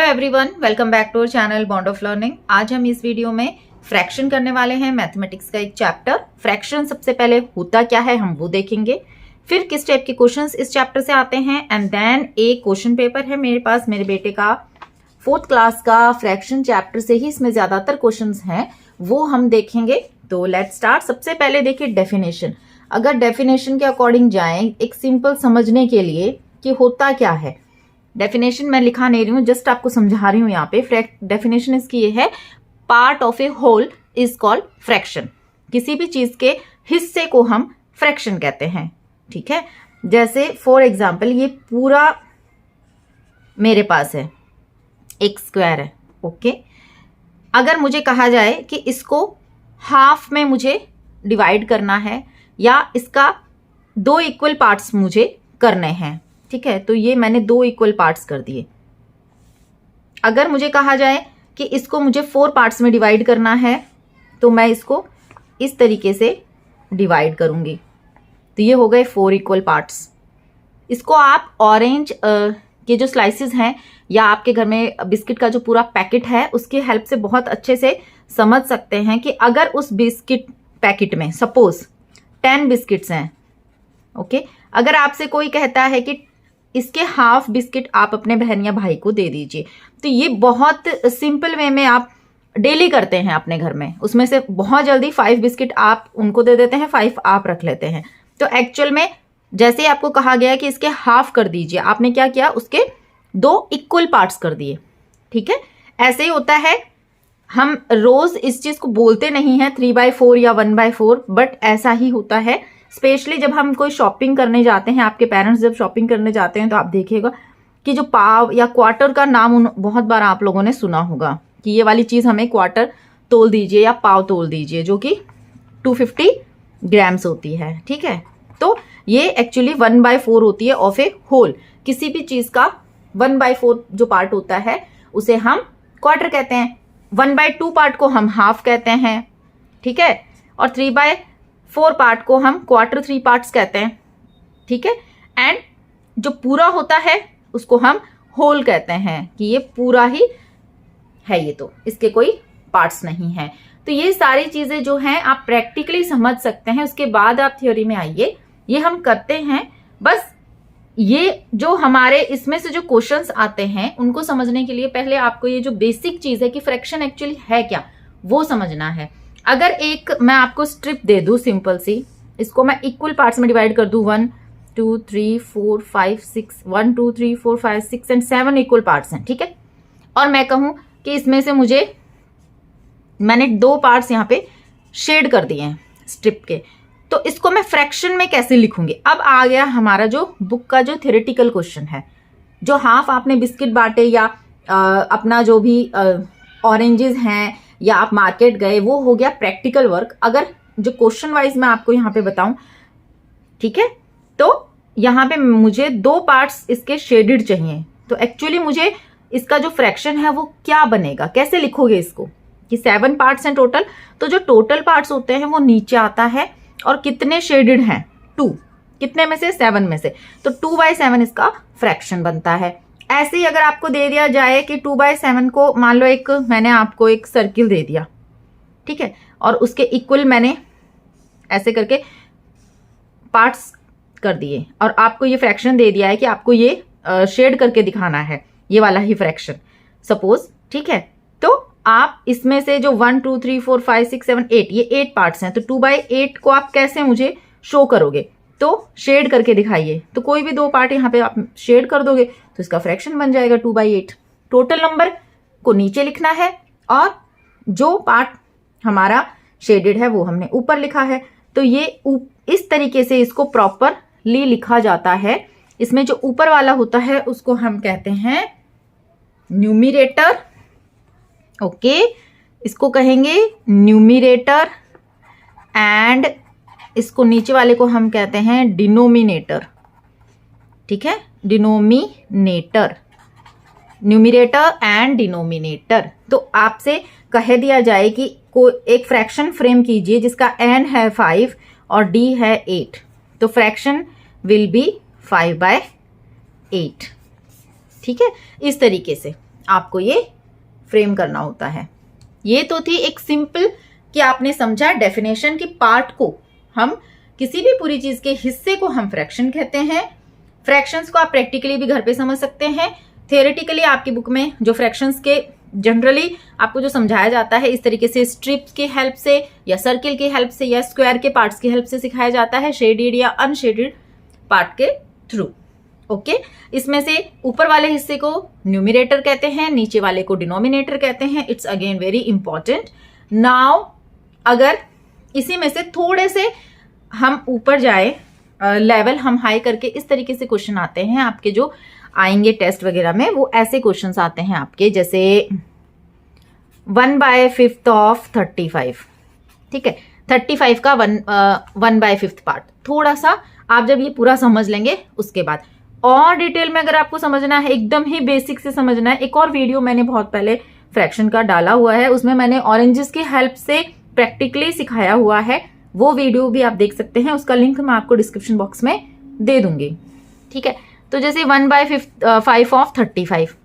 Everyone, welcome back to our channel bond of learning. आज हम इस वीडियो में फ्रैक्शन करने वाले हैं, मैथमेटिक्स का एक चैप्टर। फ्रैक्शन सबसे पहले होता क्या है हम वो देखेंगे, फिर किस टाइप के क्वेश्चंस इस चैप्टर से आते हैं, एंड देन एक क्वेश्चन पेपर है मेरे पास, मेरे बेटे का 4th क्लास का फ्रैक्शन चैप्टर से ही इसमें ज्यादातर क्वेश्चंस हैं, वो हम देखेंगे। तो लेट्स स्टार्ट। सबसे पहले देखिए डेफिनेशन। अगर डेफिनेशन के अकॉर्डिंग जाएं, एक सिंपल समझने के लिए कि होता क्या है। डेफिनेशन मैं लिखा नहीं रही हूं, जस्ट आपको समझा रही हूं। यहाँ पे डेफिनेशन इसकी ये है, part of a whole is called fraction. किसी भी चीज के हिस्से को हम फ्रैक्शन कहते हैं, ठीक है। जैसे फॉर एग्जाम्पल ये पूरा मेरे पास है, एक स्क्वायर है, ओके। अगर मुझे कहा जाए कि इसको हाफ में मुझे डिवाइड करना है या इसका 2 इक्वल पार्ट्स मुझे करने हैं, ठीक है, तो ये मैंने 2 इक्वल पार्ट्स कर दिए। अगर मुझे कहा जाए कि इसको मुझे 4 पार्ट्स में डिवाइड करना है, तो मैं इसको इस तरीके से डिवाइड करूंगी, तो ये हो गए 4 इक्वल पार्ट्स। इसको आप ऑरेंज के जो स्लाइसेस हैं या आपके घर में बिस्किट का जो पूरा पैकेट है उसकी हेल्प से बहुत अच्छे से समझ सकते हैं कि अगर उस बिस्किट पैकेट में सपोज 10 बिस्किट्स हैं, ओके, अगर आपसे कोई कहता है कि इसके हाफ बिस्किट आप अपने बहन या भाई को दे दीजिए, तो ये बहुत सिंपल वे में आप डेली करते हैं अपने घर में। उसमें से बहुत जल्दी 5 बिस्किट आप उनको दे देते हैं, 5 आप रख लेते हैं। तो एक्चुअल में जैसे ही आपको कहा गया कि इसके हाफ कर दीजिए, आपने क्या किया, उसके 2 इक्वल पार्ट्स कर दिए, ठीक है। ऐसे ही होता है, हम रोज इस चीज को बोलते नहीं है 3/4 या 1/4, बट ऐसा ही होता है। स्पेशली जब हम कोई शॉपिंग करने जाते हैं, आपके पेरेंट्स जब शॉपिंग करने जाते हैं, तो आप देखिएगा कि जो पाव या क्वार्टर का नाम बहुत बार आप लोगों ने सुना होगा कि ये वाली चीज हमें क्वार्टर तोल दीजिए या पाव तोल दीजिए, जो कि 250 ग्राम्स होती है, ठीक है। तो ये एक्चुअली 1/4 होती है ऑफ ए होल। किसी भी चीज का 1/4 जो पार्ट होता है उसे हम क्वार्टर कहते हैं, 1/2 पार्ट को हम हाफ कहते हैं, ठीक है, और 3/4 पार्ट को हम क्वार्टर 3 पार्ट्स कहते हैं, ठीक है। एंड जो पूरा होता है उसको हम होल कहते हैं कि ये पूरा ही है, ये तो इसके कोई पार्ट्स नहीं है। तो ये सारी चीजें जो हैं आप प्रैक्टिकली समझ सकते हैं, उसके बाद आप थ्योरी में आइए। ये हम करते हैं, बस ये जो हमारे इसमें से जो क्वेश्चंस आते हैं उनको समझने के लिए पहले आपको ये जो बेसिक चीज है कि फ्रैक्शन एक्चुअली है क्या, वो समझना है। अगर एक मैं आपको स्ट्रिप दे दूं सिंपल सी, इसको मैं इक्वल पार्ट्स में डिवाइड कर दूं, 1 2 3 4 5 6 1 2 3 4 5 6 एंड 7 इक्वल पार्ट्स हैं, ठीक है। और मैं कहूं कि इसमें से मैंने 2 पार्ट्स यहाँ पे शेड कर दिए हैं स्ट्रिप के, तो इसको मैं फ्रैक्शन में कैसे लिखूंगी। अब आ गया हमारा जो बुक का जो थ्योरेटिकल क्वेश्चन है, जो हाफ आपने बिस्किट बांटे या अपना जो भी ऑरेंजेस हैं या आप मार्केट गए, वो हो गया प्रैक्टिकल वर्क। अगर जो क्वेश्चन वाइज मैं आपको यहाँ पे बताऊं, ठीक है, तो यहाँ पे मुझे 2 पार्ट्स इसके शेडेड चाहिए, तो एक्चुअली मुझे इसका जो फ्रैक्शन है वो क्या बनेगा, कैसे लिखोगे इसको कि 7 पार्ट्स हैं टोटल, तो जो टोटल पार्ट्स होते हैं वो नीचे आता है, और कितने शेडेड हैं 2, कितने में से 7 में से, तो 2/7 इसका फ्रैक्शन बनता है। ऐसे ही अगर आपको दे दिया जाए कि 2/7 को मान लो मैंने आपको एक सर्किल दे दिया, ठीक है, और उसके इक्वल मैंने ऐसे करके पार्ट्स कर दिए, और आपको ये फ्रैक्शन दे दिया है कि आपको ये शेड करके दिखाना है, ये वाला ही फ्रैक्शन सपोज, ठीक है। तो आप इसमें से जो 1 2 3 4 5 6 7 8 ये 8 पार्ट्स हैं, तो 2/8 को आप कैसे मुझे शो करोगे, तो शेड करके दिखाइए। तो कोई भी 2 पार्ट यहाँ पे आप शेड कर दोगे तो इसका फ्रैक्शन बन जाएगा 2/8। टोटल नंबर को नीचे लिखना है और जो पार्ट हमारा शेडेड है वो हमने ऊपर लिखा है। तो ये इस तरीके से इसको प्रॉपरली लिखा जाता है। इसमें जो ऊपर वाला होता है उसको हम कहते हैं न्यूमिरेटर, ओके, इसको कहेंगे न्यूमिरेटर, एंड इसको नीचे वाले को हम कहते हैं डिनोमिनेटर, ठीक है, डिनोमिनेटर, न्यूमिरेटर एंड डिनोमिनेटर। तो आपसे कह दिया जाए कि कोई एक फ्रैक्शन फ्रेम कीजिए जिसका n है 5 और d है 8, तो फ्रैक्शन विल बी 5/8, ठीक है। इस तरीके से आपको ये फ्रेम करना होता है। ये तो थी एक सिंपल कि आपने समझा डेफिनेशन की पार्ट को हम किसी भी पूरी चीज के हिस्से को हम फ्रैक्शन कहते हैं। फ्रैक्शंस को आप प्रैक्टिकली भी घर पे समझ सकते हैं। थियोरेटिकली आपकी बुक में जो फ्रैक्शंस के जनरली आपको जो समझाया जाता है इस तरीके से स्ट्रिप्स की हेल्प से या सर्किल की हेल्प से या स्क्वायर के पार्ट्स की हेल्प से सिखाया जाता है, शेडेड या अनशेडेड पार्ट के थ्रू। ओके, इसमें से ऊपर वाले हिस्से को न्यूमिरेटर कहते हैं, नीचे वाले को डिनोमिनेटर कहते हैं। It's again very important. Now अगर इसी में से थोड़े से हम ऊपर जाए, लेवल हम हाई करके, इस तरीके से क्वेश्चन आते हैं आपके जो आएंगे टेस्ट वगैरह में, वो ऐसे क्वेश्चंस आते हैं आपके जैसे 1/5 ऑफ 35। ठीक है, 35 का 1/5 पार्ट। थोड़ा सा आप जब ये पूरा समझ लेंगे उसके बाद और डिटेल में अगर आपको समझना है, एकदम ही बेसिक से समझना है, एक और वीडियो मैंने बहुत पहले फ्रैक्शन का डाला हुआ है, उसमें मैंने ऑरेंजेस की हेल्प से प्रैक्टिकली सिखाया हुआ है। वो वीडियो भी आप देख सकते हैं, उसका लिंक मैं आपको डिस्क्रिप्शन बॉक्स में दे दूंगी। ठीक है, तो जैसे 1/5 ऑफ 35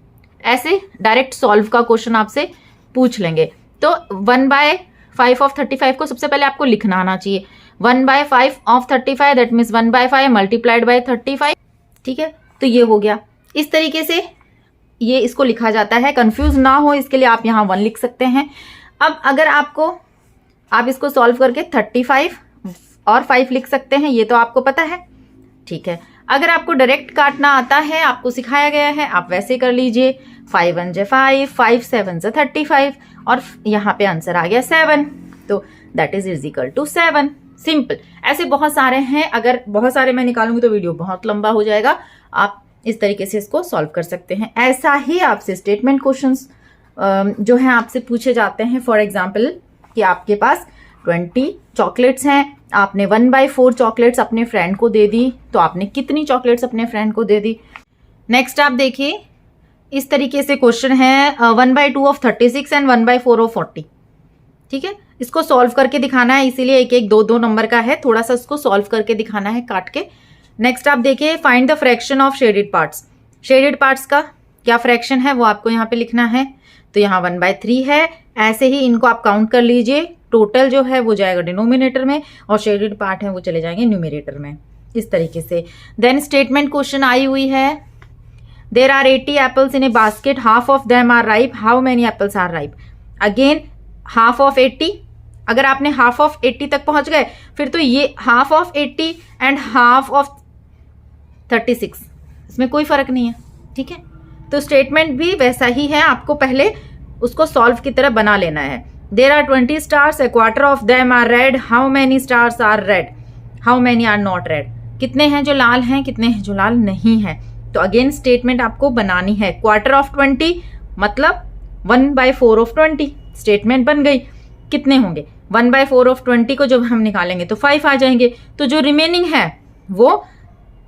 ऐसे डायरेक्ट सॉल्व का क्वेश्चन आपसे पूछ लेंगे। तो 1/5 ऑफ 35 को सबसे पहले आपको लिखना आना चाहिए। 1/5 of 35 that means 1/5 multiplied by 35। ठीक है, तो ये हो गया। इस तरीके से ये इसको लिखा जाता है। कंफ्यूज ना हो इसके लिए आप यहाँ 1 लिख सकते हैं। अब अगर आप इसको सॉल्व करके 35 और 5 लिख सकते हैं, ये तो आपको पता है। ठीक है, अगर आपको डायरेक्ट काटना आता है, आपको सिखाया गया है, आप वैसे कर लीजिए। 5 1 जा 5, 5 7 जा 35 और यहाँ पे आंसर आ गया 7, तो that is equal to 7। Simple. ऐसे बहुत सारे हैं, अगर बहुत सारे मैं निकालूंगी तो वीडियो बहुत लंबा हो जाएगा। आप इस तरीके से इसको सॉल्व कर सकते हैं। ऐसा ही आपसे स्टेटमेंट क्वेश्चंस जो है आपसे पूछे जाते हैं। फॉर एग्जाम्पल कि आपके पास 20 चॉकलेट्स हैं, आपने 1/4 चॉकलेट्स अपने फ्रेंड को दे दी, तो आपने कितनी चॉकलेट्स अपने फ्रेंड को दे दी। नेक्स्ट आप देखिए, इस तरीके से क्वेश्चन है 1/2 ऑफ 36 एंड 1/4 ऑफ 40। ठीक है, इसको सॉल्व करके दिखाना है, इसीलिए एक एक 2 नंबर का है, थोड़ा सा इसको सॉल्व करके दिखाना है काट के। नेक्स्ट आप देखिए, find the fraction of shaded parts. Shaded parts का क्या फ्रैक्शन है वो आपको यहाँ पे लिखना है। तो यहाँ 1/3 है। ऐसे ही इनको आप काउंट कर लीजिए, टोटल जो है वो जाएगा डिनोमिनेटर में और शेडेड पार्ट है वो चले जाएंगे न्यूमिरेटर में, इस तरीके से। देन स्टेटमेंट क्वेश्चन आई हुई है, there are 80 apples in a basket, half of them are ripe, how many apples are ripe. Again half of 80, अगर आपने हाफ ऑफ 80 तक पहुंच गए फिर तो ये half of 80 and half of 36, इसमें कोई फर्क नहीं है। ठीक है, तो स्टेटमेंट भी वैसा ही है, आपको पहले उसको सॉल्व की तरह बना लेना है। There are 20 stars, a quarter of them are red, how many stars are red, how many are not red. कितने हैं जो लाल हैं, कितने हैं जो लाल नहीं है। तो अगेन स्टेटमेंट आपको बनानी है। क्वार्टर ऑफ 20 मतलब 1/4 ऑफ 20, स्टेटमेंट बन गई। कितने होंगे 1/4 ऑफ 20 को जब हम निकालेंगे तो 5 आ जाएंगे, तो जो रिमेनिंग है वो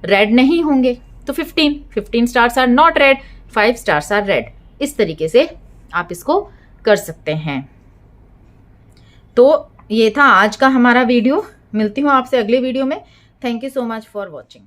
रेड नहीं होंगे, तो 15 stars are not red, 5 stars are red. इस तरीके से आप इसको कर सकते हैं। तो ये था आज का हमारा वीडियो। मिलती हूँ आपसे अगले वीडियो में। Thank you so much for watching.